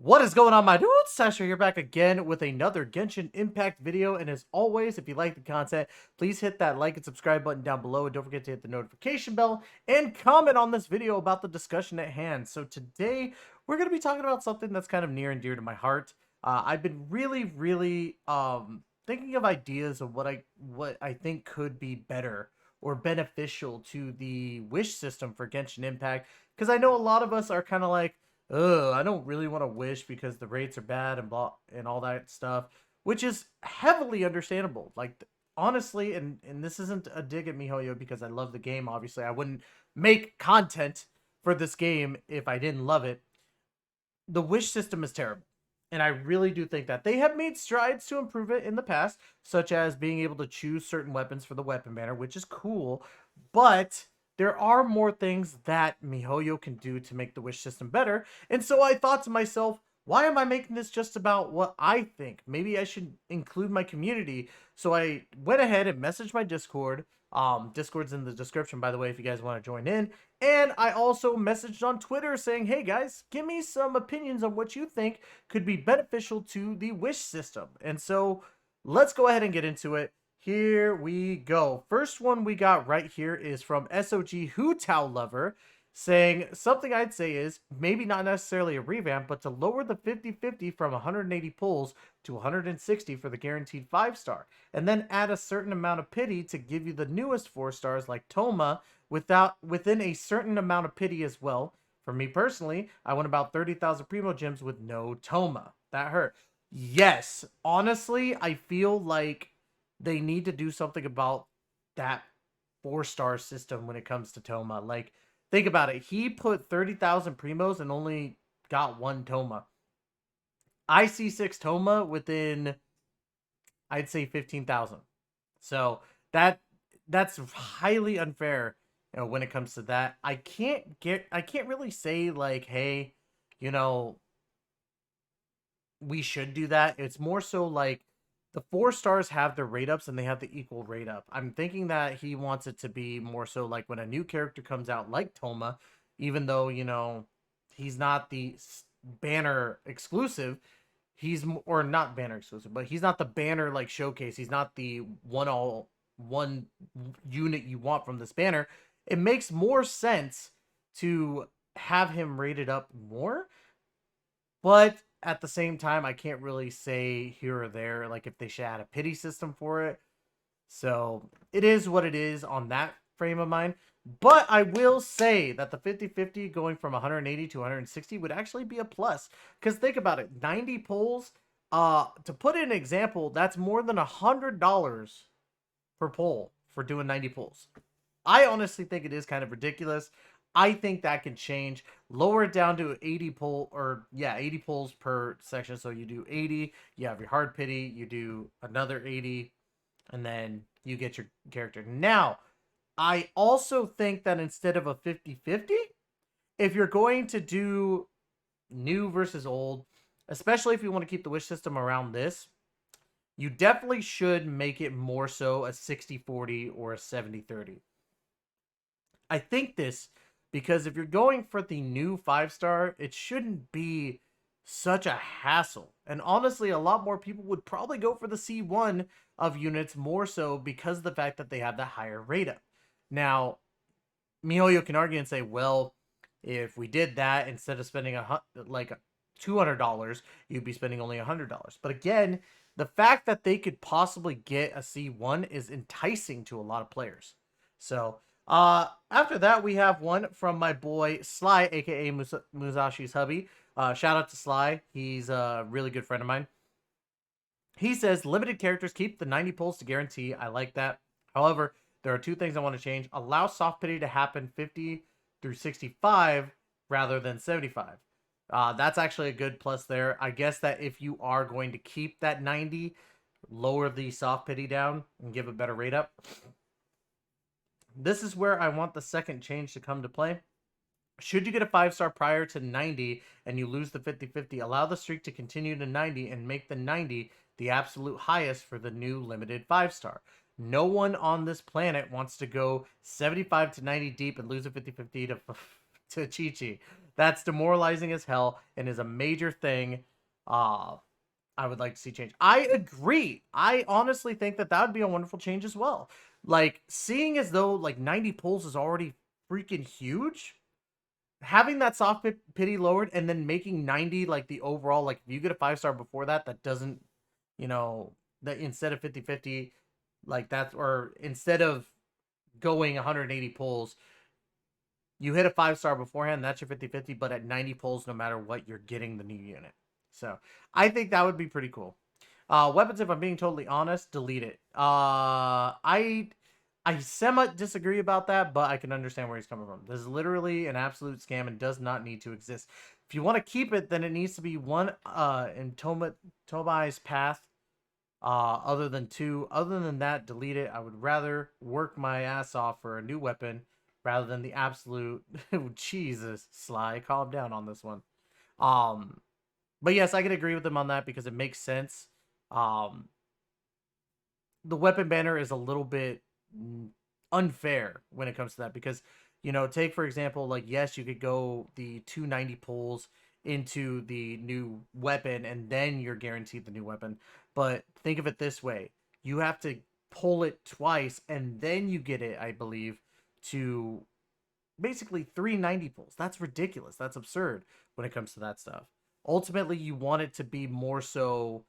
What is going on, my dudes? Tystra here, back again with another Genshin Impact video. And as always, if you like the content, please hit that like and subscribe button down below. And don't forget to hit the notification bell and comment on this video about the discussion at hand. So today, we're going to be talking about something that's kind of near and dear to my heart. I've been really thinking of ideas of what I think could be better or beneficial to the wish system for Genshin Impact. Because I know a lot of us are kind of like, ugh, I don't really want to wish because the rates are bad and blah and all that stuff, which is heavily understandable. Like honestly, and this isn't a dig at MiHoYo because I love the game. Obviously, I wouldn't make content for this game if I didn't love it. The wish system is terrible. And I really do think that they have made strides to improve it in the past, such as being able to choose certain weapons for the weapon banner, which is cool. But there are more things that MiHoYo can do to make the wish system better. And so I thought to myself, why am I making this just about what I think? Maybe I should include my community. So I went ahead and messaged my Discord. Discord's in the description, by the way, if you guys want to join in. And I also messaged on Twitter saying, hey guys, give me some opinions on what you think could be beneficial to the wish system. And so let's go ahead and get into it. Here we go. First one we got right here is from SOG Hootao Lover, saying something I'd say is maybe not necessarily a revamp, but to lower the 50-50 from 180 pulls to 160 for the guaranteed 5-star, and then add a certain amount of pity to give you the newest 4 stars like Toma within a certain amount of pity as well. For me personally, I want about 30,000 Primo Gems with no Toma. That hurt. Yes, honestly, I feel like they need to do something about that 4-star system when it comes to Toma. Like, think about it. He put 30,000 Primos and only got 1 Toma. I see 6 Toma within, I'd say, 15,000. So that's highly unfair, when it comes to that. I can't really say like, hey, we should do that. It's more so like the 4 stars have their rate ups and they have the equal rate up. I'm thinking that he wants it to be more so like when a new character comes out like Toma, even though, he's not the banner exclusive, or not banner exclusive, but he's not the banner like showcase. He's not the one unit you want from this banner. It makes more sense to have him rated up more, but at the same time, I can't really say here or there, like if they should add a pity system for it. So it is what it is on that frame of mind. But I will say that the 50-50 going from 180 to 160 would actually be a plus. Because think about it, 90 pulls, to put in an example, that's more than $100 per pull for doing 90 pulls. I honestly think it is kind of ridiculous. I think that can change. Lower it down to 80 pulls per section. So you do 80, you have your hard pity, you do another 80, and then you get your character. Now, I also think that instead of a 50-50, if you're going to do new versus old, especially if you want to keep the wish system around this, you definitely should make it more so a 60-40 or a 70-30. I think this because if you're going for the new 5-star, it shouldn't be such a hassle. And honestly, a lot more people would probably go for the C1 of units more so because of the fact that they have that higher rate up. Now, MiHoYo can argue and say, well, if we did that, instead of spending like $200, you'd be spending only $100. But again, the fact that they could possibly get a C1 is enticing to a lot of players. So after that, we have one from my boy Sly, aka Musashi's hubby. Shout out to Sly. He's a really good friend of mine. He says limited characters keep the 90 pulls to guarantee. I like that. However, there are 2 things I want to change. Allow soft pity to happen 50 through 65 rather than 75. That's actually a good plus there. I guess that if you are going to keep that 90, lower the soft pity down and give a better rate up. This is where I want the second change to come to play. Should you get a 5-star prior to 90 and you lose the 50-50, allow the streak to continue to 90 and make the 90 the absolute highest for the new limited 5-star. No one on this planet wants to go 75 to 90 deep and lose a 50-50 to Chi-Chi. That's demoralizing as hell and is a major thing. Uh, I would like to see change. I agree. I honestly think that that would be a wonderful change as well. Like, seeing as though like 90 pulls is already freaking huge, having that soft pity lowered and then making 90 like the overall, like if you get a 5-star before that, that doesn't, you know, that instead of 50-50, like that's, or instead of going 180 pulls, you hit a 5-star beforehand, that's your 50-50, but at 90 pulls, no matter what, you're getting the new unit. So I think that would be pretty cool. Weapons, if I'm being totally honest, delete it. I semi disagree about that, but I can understand where he's coming from. This is literally an absolute scam and does not need to exist. If you want to keep it, then it needs to be one in Tomai's path. Other than 2. Other than that, delete it. I would rather work my ass off for a new weapon rather than the absolute Jesus, Sly. Calm down on this one. But yes, I can agree with him on that because it makes sense. Um, the weapon banner is a little bit unfair when it comes to that because, you know, take for example, like, yes, you could go the 290 pulls into the new weapon and then you're guaranteed the new weapon. But think of it this way: you have to pull it twice and then you get it, I believe, to basically 390 pulls. That's ridiculous. That's absurd when it comes to that stuff. Ultimately, you want it to be more so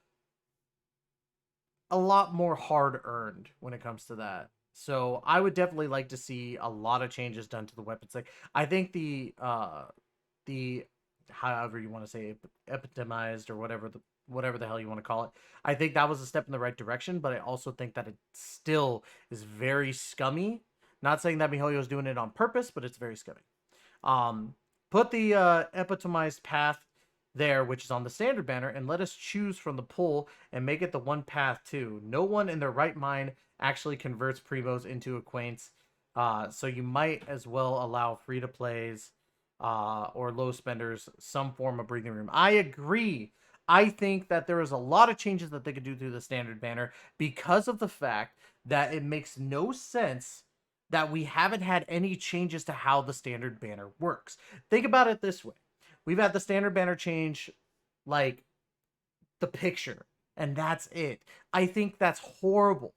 a lot more hard earned when it comes to that. So I would definitely like to see a lot of changes done to the weapons. Like, I think the however you want to say it, epitomized or whatever the hell you want to call it. I think that was a step in the right direction, but I also think that it still is very scummy. Not saying that MiHoYo is doing it on purpose, but it's very scummy. Um, put the epitomized path there, which is on the standard banner, and let us choose from the pool and make it the one path too. No one in their right mind actually converts primos into acquaints, so you might as well allow free to plays or low spenders some form of breathing room. I agree. I think that there is a lot of changes that they could do to the standard banner because of the fact that it makes no sense that we haven't had any changes to how the standard banner works. Think about it this way: we've had the standard banner change like the picture, and that's it. I think that's horrible.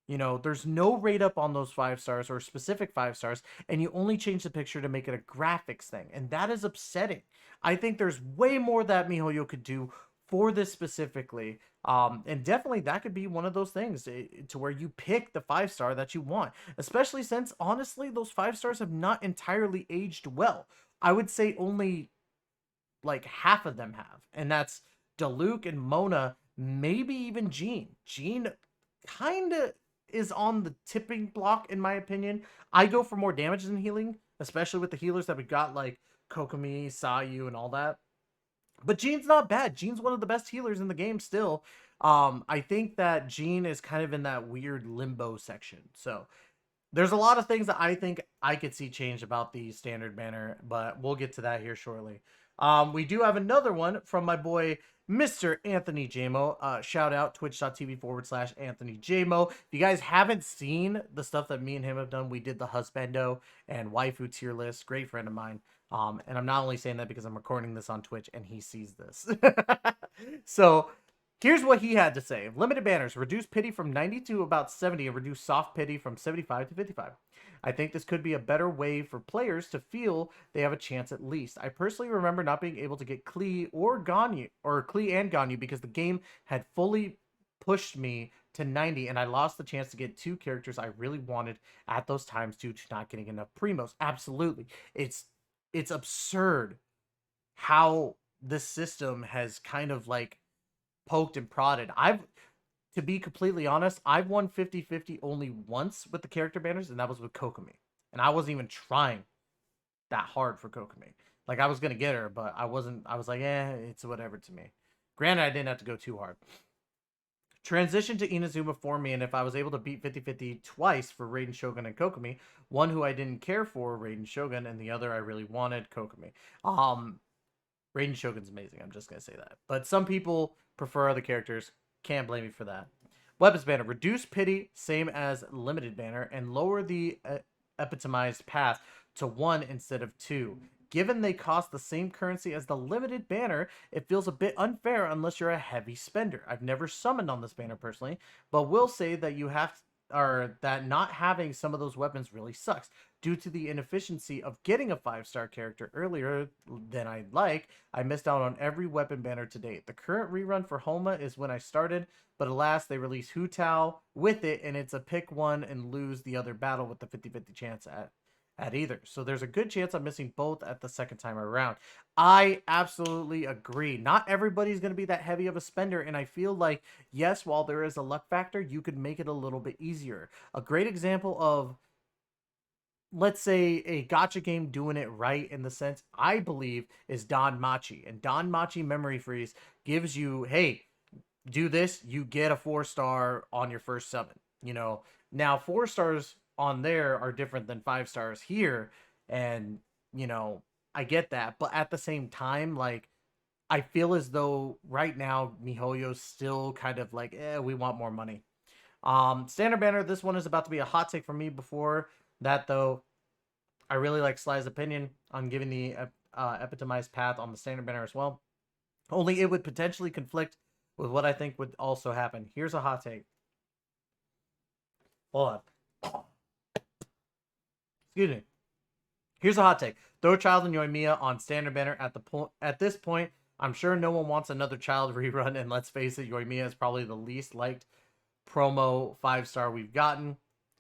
You know, there's no rate up on those 5-stars or specific 5-stars, and you only change the picture to make it a graphics thing, and that is upsetting. I think there's way more that MiHoYo could do for this specifically. And definitely that could be one of those things to where you pick the 5-star that you want, especially since honestly, those 5-stars have not entirely aged well. I would say only like half of them have, and that's Diluc and Mona, maybe even Jean. Jean kind of is on the tipping block in my opinion. I go for more damage than healing, especially with the healers that we got like Kokomi, Sayu, and all that. But Jean's not bad. Jean's one of the best healers in the game still. I think that Jean is kind of in that weird limbo section. So there's a lot of things that I think I could see change about the standard banner, but we'll get to that here shortly. We do have another one from my boy, Mr. Anthony JMO. Shout out twitch.tv/Anthony JMO. If you guys haven't seen the stuff that me and him have done, we did the husbando and waifu tier list. Great friend of mine. And I'm not only saying that because I'm recording this on Twitch and he sees this. So here's what he had to say. Limited banners. Reduce pity from 90 to about 70 and reduce soft pity from 75 to 55. I think this could be a better way for players to feel they have a chance at least. I personally remember not being able to get Klee or Ganyu, or Klee and Ganyu, because the game had fully pushed me to 90 and I lost the chance to get 2 characters I really wanted at those times due to not getting enough primos. Absolutely. It's absurd how this system has kind of like poked and prodded. To be completely honest, I've won 50-50 only once with the character banners, and that was with Kokomi. And I wasn't even trying that hard for Kokomi. Like, I was going to get her, but I wasn't. I was like, it's whatever to me. Granted, I didn't have to go too hard. Transition to Inazuma for me, and if I was able to beat 50-50 twice for Raiden Shogun and Kokomi, one who I didn't care for, Raiden Shogun, and the other I really wanted, Kokomi. Raiden Shogun's amazing, I'm just going to say that. But some people prefer other characters. Can't blame me for that. Weapons banner. Reduce pity, same as limited banner, and lower the epitomized path to 1 instead of 2. Given they cost the same currency as the limited banner, it feels a bit unfair unless you're a heavy spender. I've never summoned on this banner personally, but will say that you have or that not having some of those weapons really sucks due to the inefficiency of getting a 5-star character earlier than I'd like. I missed out on every weapon banner to date. The current rerun for Homa is when I started, but alas, they released Hu Tao with it, and it's a pick one and lose the other battle with the 50-50 chance at either. So there's a good chance I'm missing both at the second time around. I absolutely agree. Not everybody's going to be that heavy of a spender, and I feel like, yes, while there is a luck factor, you could make it a little bit easier. A great example of, let's say, a gacha game doing it right in the sense I believe is Don Machi. And Don Machi Memory Freeze gives you, hey, do this, you get a 4-star on your first summon. You know, now 4 stars on there are different than 5 stars here, and you know, I get that, but at the same time, like, I feel as though right now MiHoYo's still kind of like, we want more money. Standard banner, this one is about to be a hot take for me. Before that though, I really like Sly's opinion on giving the epitomized path on the standard banner as well. Only it would potentially conflict with what I think would also happen. Here's a hot take. Hold on. Excuse me. Here's a hot take. Throw Child and Yoimiya on standard banner at this point. I'm sure no one wants another Child rerun, and let's face it, Yoimiya is probably the least liked promo 5-star we've gotten.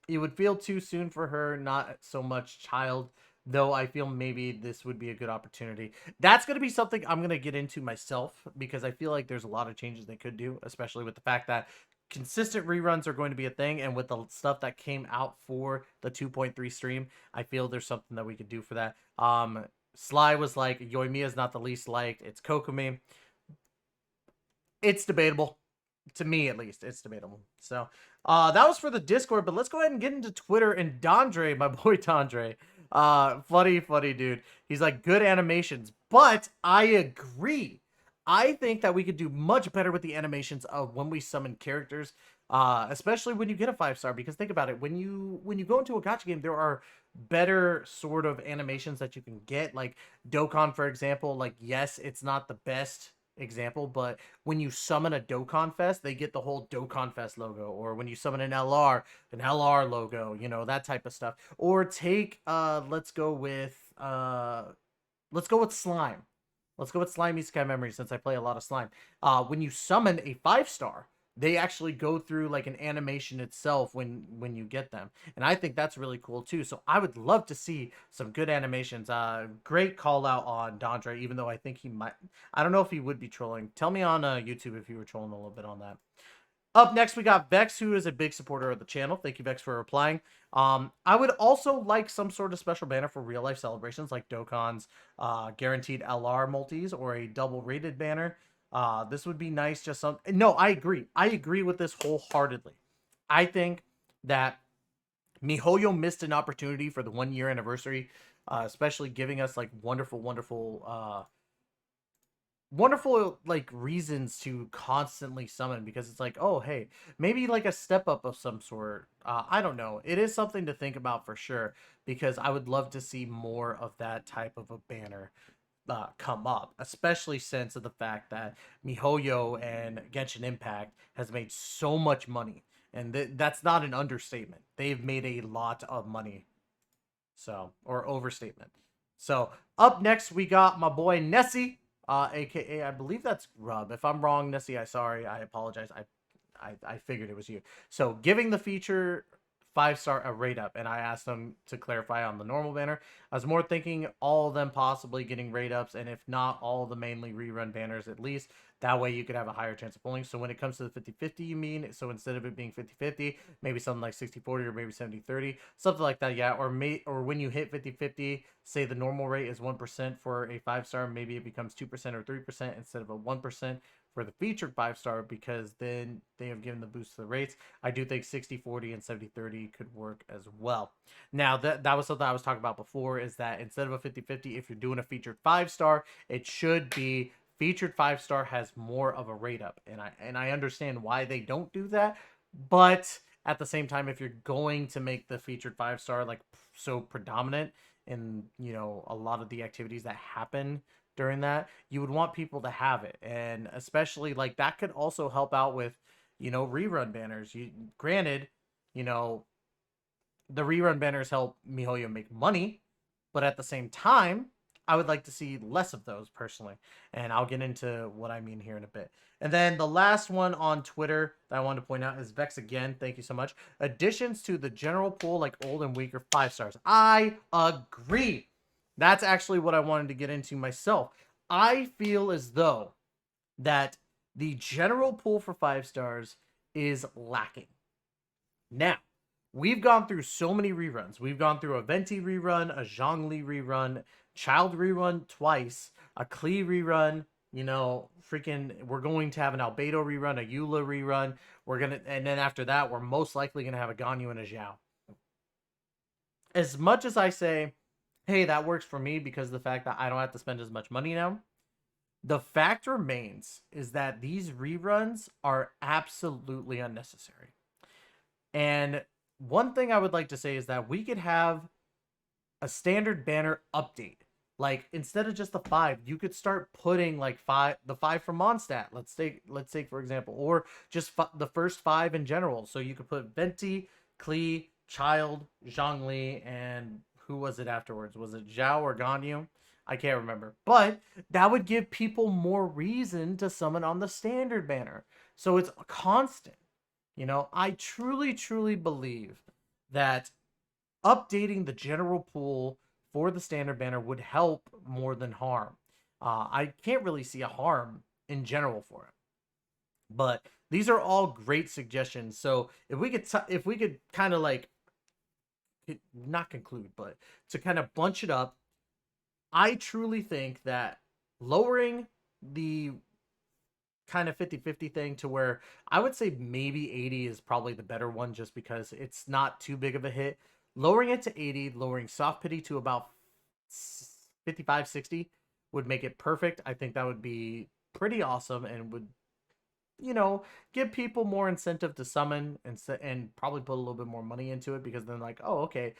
It would feel too soon for her, not so much Child, though I feel maybe this would be a good opportunity. That's going to be something I'm going to get into myself, because I feel like there's a lot of changes they could do, especially with the fact that consistent reruns are going to be a thing, and with the stuff that came out for the 2.3 stream, I feel there's something that we could do for that. Sly was like, Yoimiya is not the least liked, it's Kokomi. It's debatable. To me, at least, it's debatable. So, that was for the Discord, but let's go ahead and get into Twitter. And Dondre, my boy Dondre, funny dude. He's like, good animations, but I agree. I think that we could do much better with the animations of when we summon characters, especially when you get a 5-star. Because think about it, when you go into a gacha game, there are better sort of animations that you can get. Like Dokkan, for example. Like, yes, it's not the best example, but when you summon a Dokkan Fest, they get the whole Dokkan Fest logo. Or when you summon an LR logo, you know, that type of stuff. Or take let's go with Slime. Let's go with Slime Isekai Memory, since I play a lot of Slime. When you summon a 5-star, they actually go through like an animation itself when you get them, and I think that's really cool too. So I would love to see some good animations. Great call out on Dondre, even though I think he might, I don't know if he would be trolling. Tell me on YouTube if you were trolling a little bit on that. Up next, we got Vex, who is a big supporter of the channel. Thank you, Vex, for replying. I would also like some sort of special banner for real-life celebrations, like Dokkan's guaranteed LR multis, or a double-rated banner. This would be nice. Just some. No, I agree. I agree with this wholeheartedly. I think that MiHoYo missed an opportunity for the 1-year anniversary, especially giving us like wonderful like reasons to constantly summon, because it's like, oh hey, maybe like a step up of some sort. I don't know, it is something to think about for sure, because I would love to see more of that type of a banner come up, especially since of the fact that MiHoYo and Genshin Impact has made so much money, and that's not an understatement. They've made a lot of money, so, or overstatement. So up next, we got my boy Nessie, aka, I believe that's Rub. If I'm wrong, Nessie, I apologize. I figured it was you. So giving the feature 5-star a rate up, and I asked them to clarify on the normal banner. I was more thinking all of them possibly getting rate ups, and if not, all the mainly rerun banners at least. That way you could have a higher chance of pulling. So when it comes to the 50-50, you mean, so instead of it being 50-50, maybe something like 60-40 or maybe 70-30, something like that, yeah. Or when you hit 50-50, say the normal rate is 1% for a 5-star, maybe it becomes 2% or 3% instead of a 1% for the featured 5-star, because then they have given the boost to the rates. I do think 60-40 and 70-30 could work as well. Now, that was something I was talking about before, is that instead of a 50-50, if you're doing a featured 5-star, it should be featured 5-star has more of a rate up. And I understand why they don't do that, but at the same time, if you're going to make the featured 5-star like so predominant, in, you know, a lot of the activities that happen during that, you would want people to have it. And especially like that could also help out with, you know, rerun banners. You granted, you know, the rerun banners help MiHoYo make money, but at the same time, I would like to see less of those personally. And I'll get into what I mean here in a bit. And then the last one on Twitter that I wanted to point out is Vex again. Thank you so much. Additions to the general pool, like old and weak, are 5 stars. I agree. That's actually what I wanted to get into myself. I feel as though that the general pool for 5 stars is lacking. Now, we've gone through so many reruns. We've gone through a Venti rerun, a Zhongli rerun, Child rerun twice, a Klee rerun, you know, freaking, we're going to have an Albedo rerun, a Eula rerun. And then after that, we're most likely gonna have a Ganyu and a Zhao. As much as I say, hey, that works for me because of the fact that I don't have to spend as much money now, the fact remains is that these reruns are absolutely unnecessary. And one thing I would like to say is that we could have a standard banner update. Like instead of just the 5, you could start putting like the 5 from Mondstadt. Let's take for example, or just the first 5 in general. So you could put Venti, Klee, Child, Zhongli, and who was it afterwards? Was it Zhao or Ganyu? I can't remember. But that would give people more reason to summon on the standard banner. So it's constant. You know, I truly, truly believe that updating the general pool for the standard banner would help more than harm. I can't really see a harm in general for it. But these are all great suggestions. So if we could kind of like not conclude, but to kind of bunch it up, I truly think that lowering the kind of 50-50 thing to where I would say maybe 80 is probably the better one just because it's not too big of a hit. Lowering it to 80, lowering soft pity to about 55-60 would make it perfect. I think that would be pretty awesome and would, you know, give people more incentive to summon and probably put a little bit more money into it because then like, oh, okay,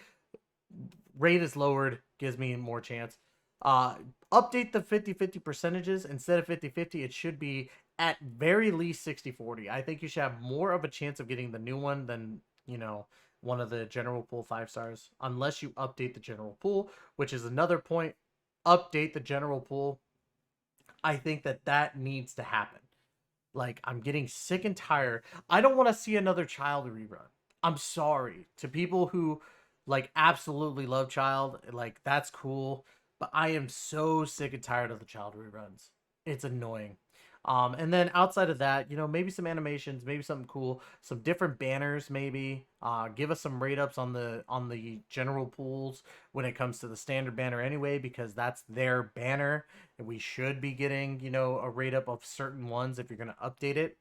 rate is lowered, gives me more chance. Update the 50-50 percentages. Instead of 50-50, it should be at very least 60-40. I think you should have more of a chance of getting the new one than, you know, one of the general pool 5 stars, unless you update the general pool, which is another point. Update the general pool. I think that needs to happen. Like, I'm getting sick and tired. I don't want to see another Child rerun. I'm sorry to people who like absolutely love Child. Like, that's cool. But I am so sick and tired of the Child reruns. It's annoying. And then outside of that, you know, maybe some animations, maybe something cool, some different banners, maybe. Give us some rate ups on the general pools when it comes to the standard banner anyway, because that's their banner, and we should be getting, you know, a rate up of certain ones if you're gonna update it,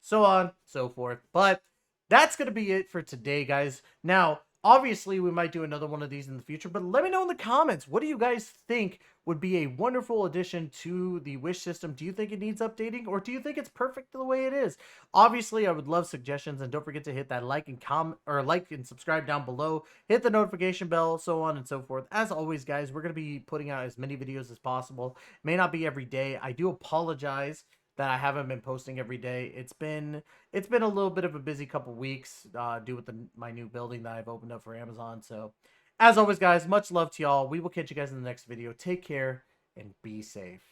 so on, so forth. But that's gonna be it for today, guys. Now, obviously, we might do another one of these in the future, but let me know in the comments. What do you guys think would be a wonderful addition to the Wish system? Do you think it needs updating, or do you think it's perfect the way it is? Obviously, I would love suggestions, and don't forget to hit that like and comment, or like and subscribe down below. Hit the notification bell, so on and so forth. As always, guys, we're going to be putting out as many videos as possible. May not be every day. I do apologize that I haven't been posting every day. It's been a little bit of a busy couple weeks due with my new building that I've opened up for Amazon. So as always, guys, much love to y'all. We will catch you guys in the next video. Take care and be safe.